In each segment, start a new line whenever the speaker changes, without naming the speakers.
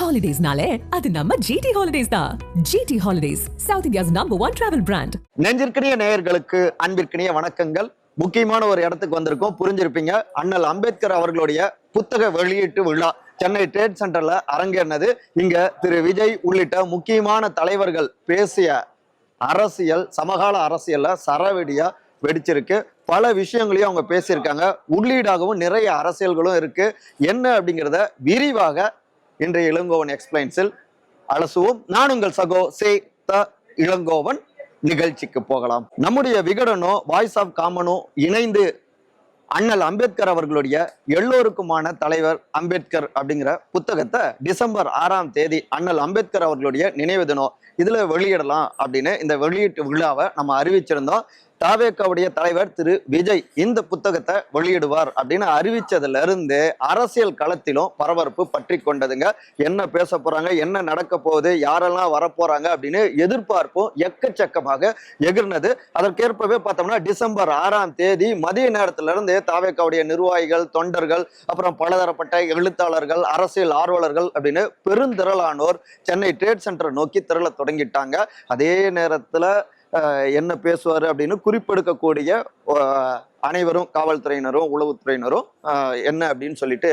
ஹாலிடேஸ்னாலே அது நம்ம ஜிடி ஹாலிடேஸ் தான். GT holidays, South India's #1 travel brand.
நெஞ்சிற்கினிய நேயர்களுக்கு அன்பிற்கினிய வணக்கங்கள். முக்கியமான ஒரு இடத்துக்கு வந்திருக்கோம், புரிஞ்சிருப்பீங்க. அண்ணல் அம்பேத்கர் அவர்களுடைய புத்தக வெளியீட்டு விழா சென்னை ட்ரேட் சென்டர்ல அரங்கேறினது. இங்க திரு விஜய் உள்ளிட்ட முக்கியமான தலைவர்கள் பேசிய அரசியல், சமகால அரசியல்ல சரவெடியா வெடிச்சிருக்கு. பல விஷயங்களையும் அவங்க பேசியிருக்காங்க. உள்ளீடாகவும் நிறைய அரசியல்களும் இருக்கு. என்ன அப்படிங்கிறத விரிவாக இன்றைய இளங்கோவன் எக்ஸ்பிளைன்ஸில் அலசுவோம். நான் உங்கள் சகோ சே த இளங்கோவன். நிகழ்ச்சிக்கு போகலாம். நம்முடைய விகடனோ வாய்ஸ் ஆஃப் காமனோ இணைந்து அண்ணல் அம்பேத்கர் அவர்களுடைய எல்லோருக்குமான தலைவர் அம்பேத்கர் அப்படிங்கிற புத்தகத்தை டிசம்பர் 6ஆம் தேதி அண்ணல் அம்பேத்கர் அவர்களுடைய நினைவு தினம் இதுல வெளியிடலாம் அப்படின்னு இந்த வெளியீட்டு விழாவை நம்ம அறிவிச்சிருந்தோம். தாவேக்காவுடைய தலைவர் திரு விஜய் இந்த புத்தகத்தை வெளியிடுவார் அப்படின்னு அறிவிச்சதுல இருந்து அரசியல் களத்திலும் பரபரப்பு பற்றி கொண்டதுங்க. என்ன பேச போறாங்க, என்ன நடக்க போகுது, யாரெல்லாம் வரப்போறாங்க அப்படின்னு எதிர்பார்ப்பும் எக்கச்சக்கமாக எகிர்னது. அதற்கேற்பவே பார்த்தோம்னா டிசம்பர் 6ஆம் தேதி மதிய நேரத்துல இருந்து தாவேக்காவுடைய நிர்வாகிகள், தொண்டர்கள், அப்புறம் பலதரப்பட்ட எழுத்தாளர்கள், அரசியல் ஆர்வலர்கள் அப்படின்னு பெருந்திரளானோர் சென்னை ட்ரேட் சென்டரை நோக்கி திரள தொடங்கிட்டாங்க. அதே நேரத்துல என்ன பேசுவாரு அப்படின்னு குறிப்பெடுக்கக்கூடிய அனைவரும், காவல்துறையினரும் உளவுத்துறையினரும் என்ன அப்படின்னு சொல்லிட்டு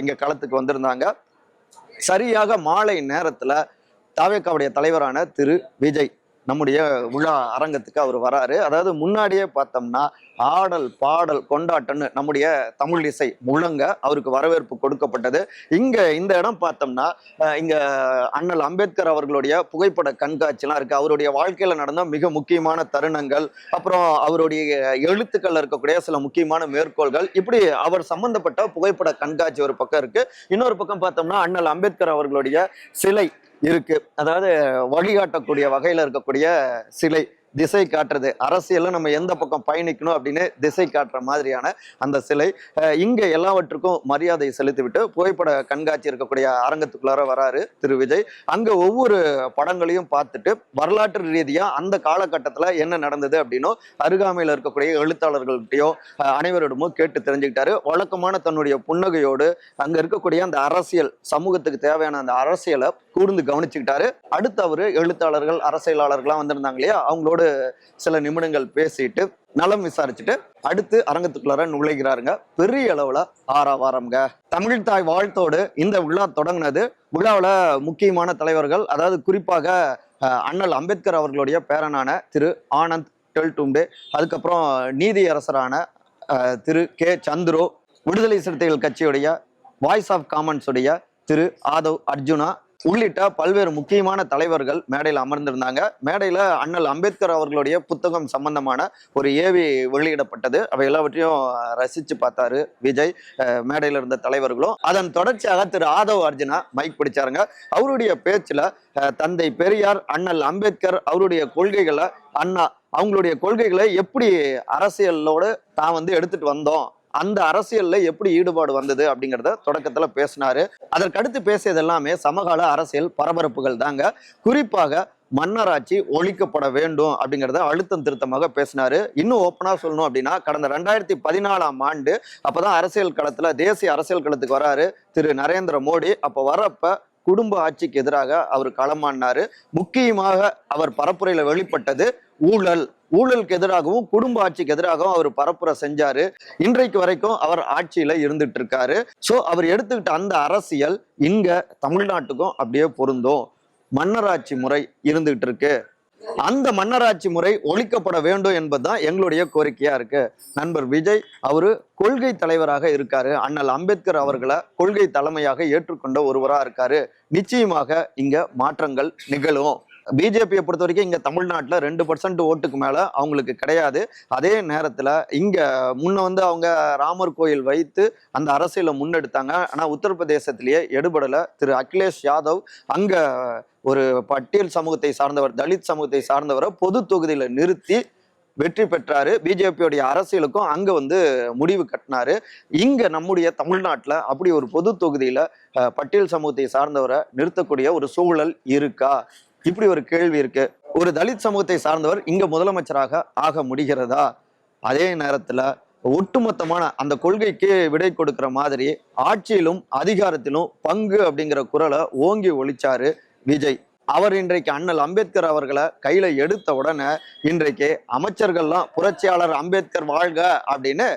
இங்க களத்துக்கு வந்திருந்தாங்க. சரியாக மாலை நேரத்துல தாவேக்காவுடைய தலைவரான திரு விஜய் நம்முடைய விழா அரங்கத்துக்கு அவர் வராரு. அதாவது முன்னாடியே பார்த்தோம்னா ஆடல் பாடல் கொண்டாட்டம்னு நம்முடைய தமிழ் இசை முழங்க அவருக்கு வரவேற்பு கொடுக்கப்பட்டது. இந்த இடம் பார்த்தோம்னா இங்க அண்ணல் அம்பேத்கர் அவர்களுடைய புகைப்பட கண்காட்சிலாம் இருக்கு. அவருடைய வாழ்க்கையில நடந்த மிக முக்கியமான தருணங்கள், அப்புறம் அவருடைய எழுத்துக்கள் இருக்கக்கூடிய சில முக்கியமான மேற்கோள்கள், இப்படி அவர் சம்பந்தப்பட்ட புகைப்பட கண்காட்சி ஒரு பக்கம் இருக்கு. இன்னொரு பக்கம் பார்த்தோம்னா அண்ணல் அம்பேத்கர் அவர்களுடைய சிலை இருக்கு. அதாவது வழிகாட்டக்கூடிய வகையில இருக்கக்கூடிய சிலை, திசை காட்டுறது, அரசியல்ல நம்ம எந்த பக்கம் பயணிக்கணும் அப்படின்னு திசை காட்டுற மாதிரியான அந்த சிலை. இங்க எல்லாவற்றுக்கும் மரியாதை செலுத்திவிட்டு புகைப்பட கண்காட்சி இருக்கக்கூடிய அரங்கத்துக்குள்ளார வராரு திரு விஜய். அங்க ஒவ்வொரு படங்களையும் பார்த்துட்டு வரலாற்று ரீதியா அந்த காலகட்டத்துல என்ன நடந்தது அப்படின்னும் அருகாமையில இருக்கக்கூடிய எழுத்தாளர்கள்கிட்டயோ அனைவரிடமும் கேட்டு தெரிஞ்சுக்கிட்டாரு. வழக்கமான தன்னுடைய புன்னகையோடு அங்க இருக்கக்கூடிய அந்த அரசியல், சமூகத்துக்கு தேவையான அந்த அரசியலை கூர்ந்து கவனிச்சுக்கிட்டாரு. அடுத்து அவரு எழுத்தாளர்கள், அரசியலாளர்கள்லாம் வந்திருந்தாங்க இல்லையா, அவங்களோட சில நிமிடங்கள் பேசிட்டு நலம் விசாரிச்சுட்டு அடுத்து அரங்கத்துக்குள்ளார நுழைகிறாருங்க. பெரிய அளவுல ஆரவாரம்ங்க. தமிழ் தாய் வாழ்த்தோடு இந்த விழா தொடங்கினது. விழாவில் முக்கியமான தலைவர்கள், அதாவது குறிப்பாக அண்ணல் அம்பேத்கர் அவர்களுடைய பேரனான திரு ஆனந்த் டெல்டும்டே, அதுக்கப்புறம் நீதியரசரான திரு கே சந்துரு, விடுதலை சிறுத்தைகள் கட்சியுடைய வாய்ஸ் ஆஃப் காமன்ஸ் உடைய திரு ஆதவ் அர்ஜுனா உள்ளிட்ட பல்வேறு முக்கியமான தலைவர்கள் மேடையில் அமர்ந்திருந்தாங்க. மேடையில அண்ணல் அம்பேத்கர் அவர்களுடைய புத்தகம் சம்பந்தமான ஒரு ஏவி வெளியிடப்பட்டது. அவை எல்லாவற்றையும் ரசிச்சு பார்த்தாரு விஜய், மேடையில இருந்த தலைவர்களும். அதன் தொடர்ச்சியாக திரு ஆதவ் அர்ஜுனா மைக் பிடிச்சாருங்க. அவருடைய பேச்சுல தந்தை பெரியார், அண்ணல் அம்பேத்கர் அவருடைய கொள்கைகளை, அண்ணா அவங்களுடைய கொள்கைகளை எப்படி அரசியலோடு தான் எடுத்துட்டு வந்தோம், அந்த அரசியல்ல எப்படி ஈடுபாடு வந்தது அப்படிங்கிறத தொடக்கத்துல பேசினாரு. அதற்கடுத்து பேசியது எல்லாமே சமகால அரசியல் பரபரப்புகள் தாங்க. குறிப்பாக மன்னராட்சி ஒழிக்கப்பட வேண்டும் அப்படிங்கிறத அழுத்தம் திருத்தமாக பேசினாரு. இன்னும் ஓப்பனா சொல்லணும் அப்படின்னா கடந்த 2014ஆம் ஆண்டு அப்பதான் அரசியல் களத்துல, தேசிய அரசியல் களத்துக்கு வராரு திரு நரேந்திர மோடி. அப்ப வரப்ப குடும்ப ஆட்சிக்கு எதிராக அவர் களமாடினாரு. முக்கியமாக அவர் பரப்புரையில வெளிப்பட்டது ஊழலுக்கு எதிராகவும் குடும்ப ஆட்சிக்கு எதிராகவும் அவர் பரப்புரை செஞ்சாரு. இன்றைக்கு வரைக்கும் அவர் ஆட்சியில இருந்துட்டு இருக்காரு. சோ அவர் எடுத்துக்கிட்ட அந்த அரசியல் இங்க தமிழ்நாட்டுக்கும் அப்படியே பொருந்தும். மன்னராட்சி முறை இருந்துகிட்டு இருக்கு, அந்த மன்னராட்சி முறை ஒழிக்கப்பட வேண்டும் என்பதுதான் எங்களுடைய கோரிக்கையா இருக்கு. நண்பர் விஜய் அவரு கொள்கை தலைவராக இருக்காரு. அண்ணல் அம்பேத்கர் அவர்களை கொள்கை தலைமையாக ஏற்றுக்கொண்ட ஒருவரா இருக்காரு. நிச்சயமாக இங்க மாற்றங்கள் நிகழும். பிஜேபியை பொறுத்த வரைக்கும் இங்க தமிழ்நாட்டுல 2% ஓட்டுக்கு மேல அவங்களுக்கு கிடையாது. அதே நேரத்துல இங்க முன்ன அவங்க ராமர் கோயில் வைத்து அந்த அரசியலை முன்னெடுத்தாங்க. ஆனா உத்தரப்பிரதேசத்திலேயே எடுபடல. திரு அகிலேஷ் யாதவ் அங்க ஒரு பட்டியல் சமூகத்தை சார்ந்தவர், தலித் சமூகத்தை சார்ந்தவரை பொது தொகுதியில நிறுத்தி வெற்றி பெற்றாரு. பிஜேபியோடைய அரசியலுக்கும் அங்க முடிவு கட்டினாரு. இங்க நம்முடைய தமிழ்நாட்டுல அப்படி ஒரு பொது தொகுதியில பட்டியல் சமூகத்தை சார்ந்தவரை நிறுத்தக்கூடிய ஒரு சூழல் இருக்கா? இப்படி ஒரு கேள்வி இருக்கு. ஒரு தலித் சமூகத்தை சார்ந்தவர் இங்க முதலமைச்சராக ஆக முடிகிறதா? அதே நேரத்துல ஒட்டுமொத்தமான அந்த கொள்கைக்கு விடை கொடுக்கிற மாதிரி ஆட்சியிலும் அதிகாரத்திலும் பங்கு அப்படிங்கிற குரலை ஓங்கி ஒலிச்சாரு விஜய். அவர் இன்றைக்கு அண்ணல் அம்பேத்கர் அவர்களை கையில எடுத்த உடனே இன்றைக்கு அமைச்சர்கள்லாம் புரட்சியாளர் அம்பேத்கர் வாழ்க அப்படின்னு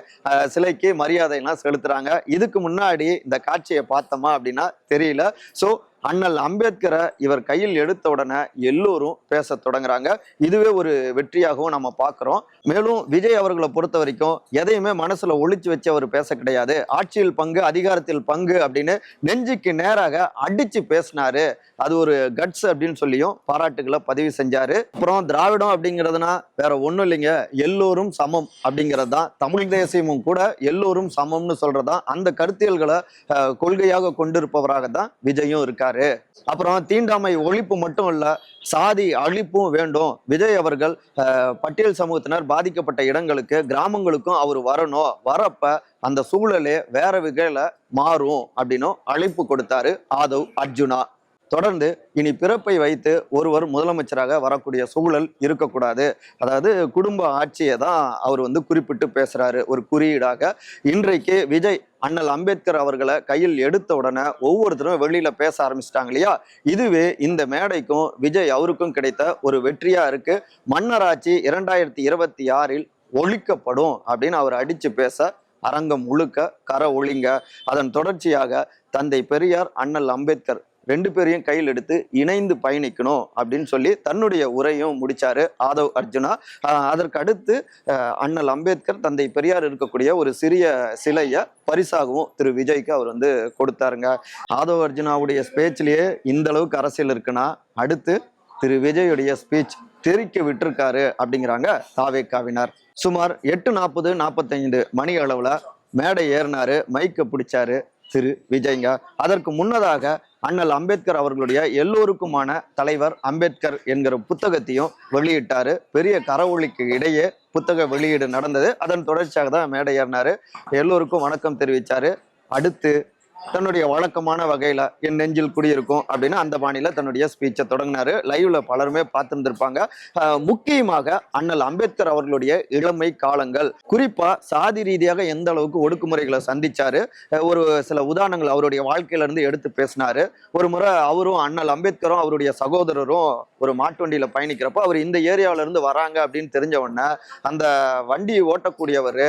சிலைக்கு மரியாதைலாம் செலுத்துறாங்க. இதுக்கு முன்னாடி இந்த காட்சியை பார்த்தோமா அப்படின்னா தெரியல. ஸோ அண்ணல் அம்பேத்கரை இவர் கையில் எடுத்த உடனே எல்லோரும் பேச தொடங்குறாங்க. இதுவே ஒரு வெற்றியாகவும் நம்ம பார்க்கிறோம். மேலும் விஜய் அவர்களை பொறுத்த வரைக்கும் எதையுமே மனசுல ஒளிச்சு வச்சு அவர் பேச கிடையாது. ஆட்சியில் பங்கு, அதிகாரத்தில் பங்கு அப்படின்னு நெஞ்சுக்கு நேராக அடிச்சு பேசினாரு. அது ஒரு கட்ஸ் அப்படின்னு சொல்லியும் பாராட்டுகளை பதிவு செஞ்சாரு. அப்புறம் திராவிடம் அப்படிங்கிறதுனா வேற ஒண்ணும் இல்லைங்க, எல்லோரும் சமம் அப்படிங்கிறது தான். தமிழ் தேசியமும் கூட எல்லோரும் சமம்னு சொல்றதான் அந்த கருத்தியல்களை கொள்கையாக கொண்டிருப்பவராக தான் விஜயும் இருக்காரு. அப்புறம் தீண்டாமை ஒழிப்பு மட்டும் இல்ல, சாதி அழிப்பும் வேண்டும். விஜய் அவர்கள் பட்டியல் சமூகத்தினர் பாதிக்கப்பட்ட இடங்களுக்கு, கிராமங்களுக்கும் அவர் வரணும். வரப்ப அந்த சூழலே வேற வகையில மாறும் அப்படின்னும் அழைப்பு கொடுத்தாரு ஆதவ் அர்ஜுனா. தொடர்ந்து இனி பிறப்பை வைத்து ஒருவர் முதலமைச்சராக வரக்கூடிய சூழல் இருக்கக்கூடாது. அதாவது குடும்ப ஆட்சியை தான் அவர் குறிப்பிட்டு பேசுறாரு ஒரு குறியீடாக. இன்றைக்கு விஜய் அண்ணல் அம்பேத்கர் அவர்களை கையில் எடுத்த உடனே ஒவ்வொருத்தரும் வெளியில பேச ஆரம்பிச்சிட்டாங்க இல்லையா? இதுவே இந்த மேடைக்கும் விஜய் அவருக்கும் கிடைத்த ஒரு வெற்றியா இருக்கு. மன்னராட்சி 2026 ஒழிக்கப்படும் அப்படின்னு அவர் அடிச்சு பேச அரங்கம் முழுக்க கர ஒளிங்க. அதன் தொடர்ச்சியாக தந்தை பெரியார், அண்ணல் அம்பேத்கர் ரெண்டு பேரையும் கையில் எடுத்து இணைந்து பயணிக்கணும் அப்படின்னு சொல்லி தன்னுடைய உரையும் முடிச்சாரு ஆதவ் அர்ஜுனா. அதற்கு அடுத்து அண்ணல் அம்பேத்கர், தந்தை பெரியார் இருக்கக்கூடிய ஒரு சிறிய சிலையை பரிசாகவும் திரு விஜய்க்கு அவர் கொடுத்தாருங்க. ஆதவ் அர்ஜுனாவுடைய ஸ்பீச்லயே இந்த அளவுக்கு அரசியல் இருக்குன்னா அடுத்து திரு விஜயுடைய ஸ்பீச் தெரிக்க விட்டுருக்காரு அப்படிங்கிறாங்க தாவேக்காவினர். சுமார் 8:40-45 மணி அளவுல மேடை ஏறினாரு, மைக்க பிடிச்சாரு திரு விஜய்ங்க. அதற்கு முன்னதாக அண்ணல் அம்பேத்கர் அவர்களுடைய எல்லோருக்குமான தலைவர் அம்பேத்கர் என்கிற புத்தகத்தையும் வெளியிட்டாரு. பெரிய கரவொலிக்கு இடையே புத்தக வெளியீடு நடந்தது. அதன் தொடர்ச்சியாக தான் மேடை ஏறினாரு, எல்லோருக்கும் வணக்கம் தெரிவிச்சாரு. அடுத்து தன்னுடைய வழக்கமான வகையில என் நெஞ்சில் குடியிருக்கும் அப்படின்னு அந்த பாணியில தன்னுடைய ஸ்பீச்சை தொடங்கினாரு. லைவ்ல பலருமே பார்த்துருந்துருப்பாங்க. முக்கியமாக அண்ணல் அம்பேத்கர் அவர்களுடைய இளமை காலங்கள், குறிப்பா சாதி ரீதியாக எந்த அளவுக்கு ஒடுக்குமுறைகளை சந்திச்சாரு, ஒரு சில உதாரணங்கள் அவருடைய வாழ்க்கையில இருந்து எடுத்து பேசினாரு. ஒரு முறை அவரும் அண்ணல் அம்பேத்கரும் அவருடைய சகோதரரும் ஒரு மாட்டு வண்டியில பயணிக்கிறப்போ அவர் இந்த ஏரியாவில இருந்து வராங்க அப்படின்னு தெரிஞ்ச உடனே அந்த வண்டியை ஓட்டக்கூடியவர்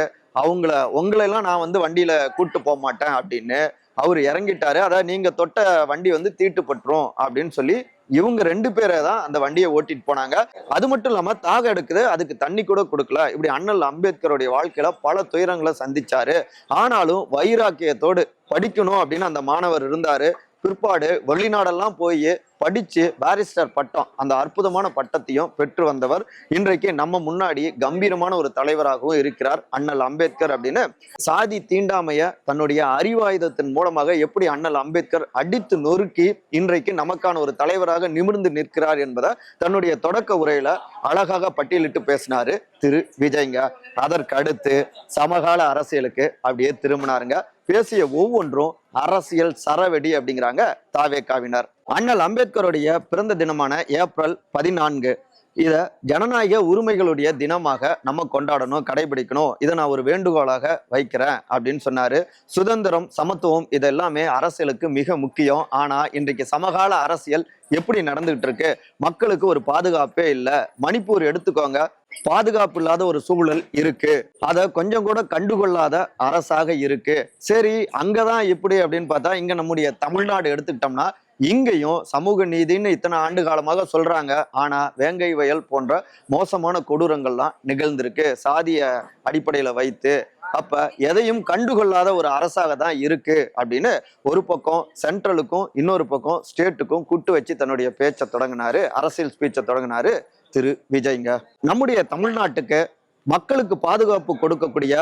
உங்களெல்லாம் நான் வண்டியில கூட்டு போக மாட்டேன் அப்படின்னு அவர் இறங்கிட்டாரு. அதாவது நீங்க தொட்ட வண்டி தீட்டுப்பட்டுரும் அப்படின்னு சொல்லி இவங்க 2 பேரை தான் அந்த வண்டியை ஓட்டிட்டு போனாங்க. அது மட்டும் இல்லாம தாக எடுக்குது, அதுக்கு தண்ணி கூட கொடுக்கல. இப்படி அண்ணல் அம்பேத்கருடைய வாழ்க்கையில பல துயரங்களை சந்திச்சாரு. ஆனாலும் வைராக்கியத்தோடு படிக்கணும் அப்படின்னு அந்த மாணவர் இருந்தாரு. பிற்பாடு வெளிநாடெல்லாம் போய் படிச்சு பாரிஸ்டர் பட்டம், அந்த அற்புதமான பட்டத்தையும் பெற்று வந்தவர். இன்றைக்கு நம்ம முன்னாடி கம்பீரமான ஒரு தலைவராகவும் இருக்கிறார் அண்ணல் அம்பேத்கர் அப்படின்னு. சாதி தீண்டாமைய தன்னுடைய அறிவாயுதத்தின் மூலமாக எப்படி அண்ணல் அம்பேத்கர் அடித்து நொறுக்கி இன்றைக்கு நமக்கான ஒரு தலைவராக நிமிர்ந்து நிற்கிறார் என்பதை தன்னுடைய தொடக்க உரையில அழகாக பட்டியலிட்டு பேசினாரு திரு விஜய்ங்க. அதற்கு அடுத்து சமகால அரசியலுக்கு அப்படியே திரும்பினாருங்க. பேசிய ஒவ்வொன்றும் அரசியல் சரவெடி அப்படிங்கிறாங்க தாவேக்காவினர். அண்ணல் அம்பேத்கருடைய பிறந்த தினமான ஏப்ரல் 14 இத ஜனநாயக உரிமைகளுடைய தினமாக நம்ம கொண்டாடணும், கடைபிடிக்கணும். இதை நான் ஒரு வேண்டுகோளாக வைக்கிறேன் அப்படின்னு சொன்னாரு. சுதந்திரம், சமத்துவம் இது எல்லாமே அரசியலுக்கு மிக முக்கியம். ஆனா இன்றைக்கு சமகால அரசியல் எப்படி நடந்துகிட்டு இருக்கு? மக்களுக்கு ஒரு பாதுகாப்பே இல்லை. மணிப்பூர் எடுத்துக்கோங்க, பாதுகாப்பு இல்லாத ஒரு சூழல் இருக்கு. அதை கொஞ்சம் கூட கண்டுகொள்ளாத அரசாக இருக்கு. சரி, அங்கதான் இப்படி அப்படின்னு பார்த்தா இங்க நம்முடைய தமிழ்நாடு எடுத்துக்கிட்டோம்னா இங்கேயும் சமூக நீதினு இத்தனை ஆண்டு காலமாக சொல்றாங்க. ஆனா வேங்கை வயல் போன்ற மோசமான கொடூரங்கள்லாம் நிகழ்ந்திருக்கு சாதிய அடிப்படையில வைத்து. அப்ப எதையும் கண்டுகொள்ளாத ஒரு அரசாக தான் இருக்கு அப்படின்னு ஒரு பக்கம் சென்ட்ரலுக்கும் இன்னொரு பக்கம் ஸ்டேட்டுக்கும் கூட்டு வச்சு தன்னுடைய பேச்சை தொடங்கினாரு, அரசியல் ஸ்பீச்சை தொடங்கினாரு திரு விஜய்ங்க. நம்முடைய தமிழ்நாட்டுக்கு மக்களுக்கு பாதுகாப்பு கொடுக்கக்கூடிய,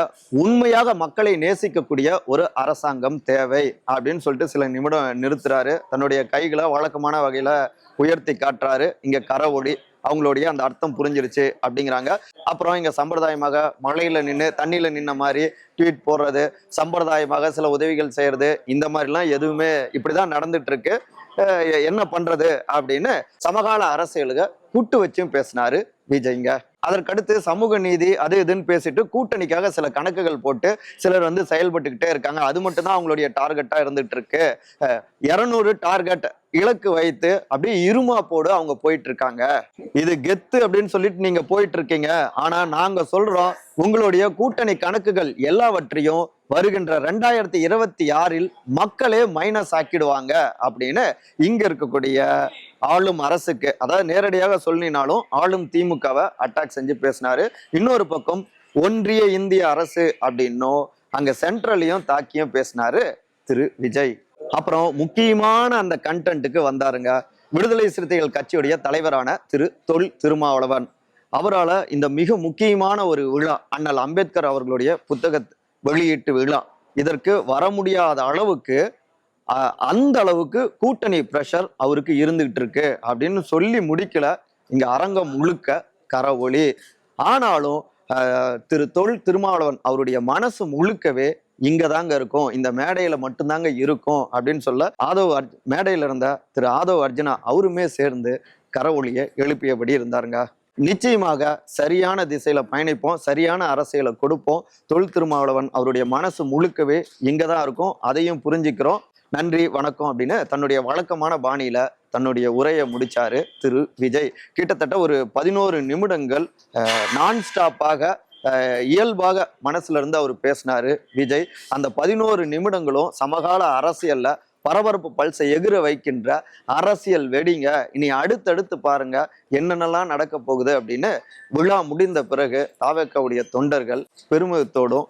உண்மையாக மக்களை நேசிக்கக்கூடிய ஒரு அரசாங்கம் தேவை அப்படின்னு சொல்லிட்டு சில நிமிடம் நிறுத்துறாரு. தன்னுடைய கைகளை வழக்கமான வகையில உயர்த்தி காட்டுறாரு. இங்க கரவொடி அவங்களுடைய அந்த அர்த்தம் புரிஞ்சிருச்சு அப்படிங்கிறாங்க. அப்புறம் இங்க சம்பிரதாயமாக மழையில நின்று தண்ணியில நின்ன மாதிரி ட்வீட் போடுறது, சம்பிரதாயமாக சில உதவிகள் செய்யறது, இந்த மாதிரிலாம் எதுவுமே இப்படிதான் நடந்துட்டு இருக்கு, என்ன பண்றது அப்படின்னு சமகால அரசியலுக கூட்டு வச்சும் பேசினாரு விஜய்ங்க. அதற்கடுத்து சமூக நீதி அது இதுன்னு பேசிட்டு கூட்டணிக்காக சில கணக்குகள் போட்டு சிலர் வந்து செயல்பட்டுக்கிட்டே இருக்காங்க. அது மட்டும் தான் அவங்களுடைய டார்கெட்டா இருந்துட்டு இருக்கு. 200 டார்கெட் இலக்கு வைத்து அப்படியே இருமாப்போடு அவங்க போயிட்டு இருக்காங்க. இது கெத்து அப்படின்னு சொல்லிட்டு நீங்க போயிட்டு இருக்கீங்க. ஆனா நாங்க சொல்றோம், உங்களுடைய கூட்டணி கணக்குகள் எல்லாவற்றையும் வருகின்ற 2026 மக்களே மைனஸ் ஆக்கிடுவாங்க அப்படின்னு இங்க இருக்கக்கூடிய ஆளும் அரசுக்கு, அதாவது நேரடியாக சொல்லினாலும் ஆளும் திமுகவை அட்டாக் செஞ்சு பேசினாரு. இன்னொரு பக்கம் ஒன்றிய இந்திய அரசு அப்படின்னும் அங்க சென்ட்ரலையும் தாக்கியும் பேசினாரு திரு விஜய். அப்புறம் முக்கியமான அந்த கண்டென்ட்டுக்கு வந்தாருங்க. விடுதலை சிறுத்தைகள் கட்சியுடைய தலைவரான திரு தொல் திருமாவளவன். அவரால் இந்த மிக முக்கியமான ஒரு விழா, அண்ணல் அம்பேத்கர் அவர்களுடைய புத்தக வெளியீட்டு விழா, இதற்கு வர முடியாத அளவுக்கு அந்த அளவுக்கு கூட்டணி பிரஷர் அவருக்கு இருந்துகிட்டு இருக்கு அப்படின்னு சொல்லி முடிக்கல. இங்க அரங்கம் முழுக்க கரவொலி. ஆனாலும் திரு தொல் திருமாவளவன் அவருடைய மனசு முழுக்கவே இங்க தாங்க இருக்கும், இந்த மேடையில மட்டும்தாங்க இருக்கும் அப்படின்னு சொல்ல மேடையில இருந்த திரு ஆதவ் அர்ஜுனா அவருமே சேர்ந்து கரவொலியை எழுப்பியபடி இருந்தாருங்க. நிச்சயமாக சரியான திசையில பயணிப்போம், சரியான அரசியலை கொடுப்போம். தொல் திருமாவளவன் அவருடைய மனசு முழுக்கவே இங்கதான் இருக்கும், அதையும் புரிஞ்சுக்கிறோம். நன்றி வணக்கம் அப்படின்னு தன்னுடைய வழக்கமான பாணியில தன்னுடைய உரையை முடிச்சாரு திரு விஜய். கிட்டத்தட்ட ஒரு 11 நிமிடங்கள் நான் ஸ்டாப்பாக இயல்பாக மனசுல இருந்து அவர் பேசினாரு விஜய். அந்த 11 நிமிடங்களும் சமகால அரசியல்ல பரபரப்பு பல்சை எகிர வைக்கின்ற அரசியல் வெடிங்க. இனி அடுத்தடுத்து பாருங்க என்னென்னலாம் நடக்க போகுது அப்படின்னு விழா முடிந்த பிறகு தாவேக்காவுடைய தொண்டர்கள் பெருமிதத்தோடும்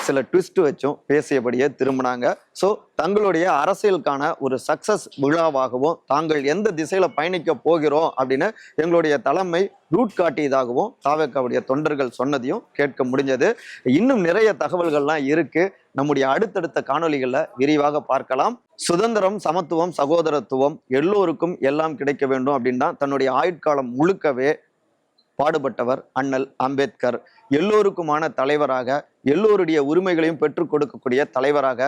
சில ட்விஸ்ட் வச்சும் பேசியபடியே திரும்பினாங்க. ஸோ தங்களுடைய அரசியலுக்கான ஒரு சக்சஸ் விழாவாகவும் தாங்கள் எந்த திசையில பயணிக்க போகிறோம் அப்படின்னு எங்களுடைய தலைமை ரூட் காட்டியதாகவும் தாவேக்காவுடைய தொண்டர்கள் சொன்னதையும் கேட்க முடிஞ்சது. இன்னும் நிறைய தகவல்கள்லாம் இருக்கு, நம்முடைய அடுத்தடுத்த காணொலிகள்ல விரிவாக பார்க்கலாம். சுதந்திரம், சமத்துவம், சகோதரத்துவம் எல்லோருக்கும் எல்லாம் கிடைக்க வேண்டும் அப்படின்னு தான் தன்னுடைய ஆயுட்காலம் முழுக்கவே பாடுபட்டவர் அண்ணல் அம்பேத்கர். எல்லோருக்குமான தலைவராக, எல்லோருடைய உரிமைகளையும் பெற்றுக் கொடுக்கக்கூடிய தலைவராக,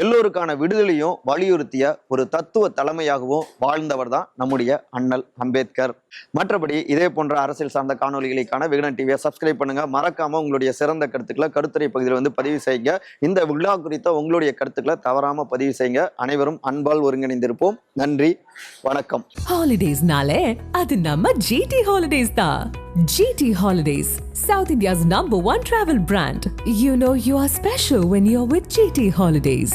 எல்லோருக்கான விடுதலையும் வலியுறுத்திய ஒரு தத்துவ தலைமையாகவும் வாழ்ந்தவர் தான் நம்முடைய அண்ணல் அம்பேத்கர். மற்றபடி இதே போன்ற அரசியல் சார்ந்த காணொலிகளுக்கான விகடன் டிவியை சப்ஸ்கிரைப் பண்ணுங்க. மறக்காம உங்களுடைய சிறந்த கருத்துக்களை கருத்துரை பகுதியில் வந்து பதிவு செய்யுங்க. இந்த விழா குறித்த உங்களுடைய கருத்துக்களை தவறாம பதிவு செய்யுங்க. அனைவரும் அன்பால் ஒருங்கிணைந்திருப்போம். நன்றி, வணக்கம்.
ஹாலிடேஸ்னாலே அது நம்ம ஜிடி ஹாலிடேஸ் தான். GT Holidays, South India's #1 travel brand. You know you are special when you're with GT Holidays.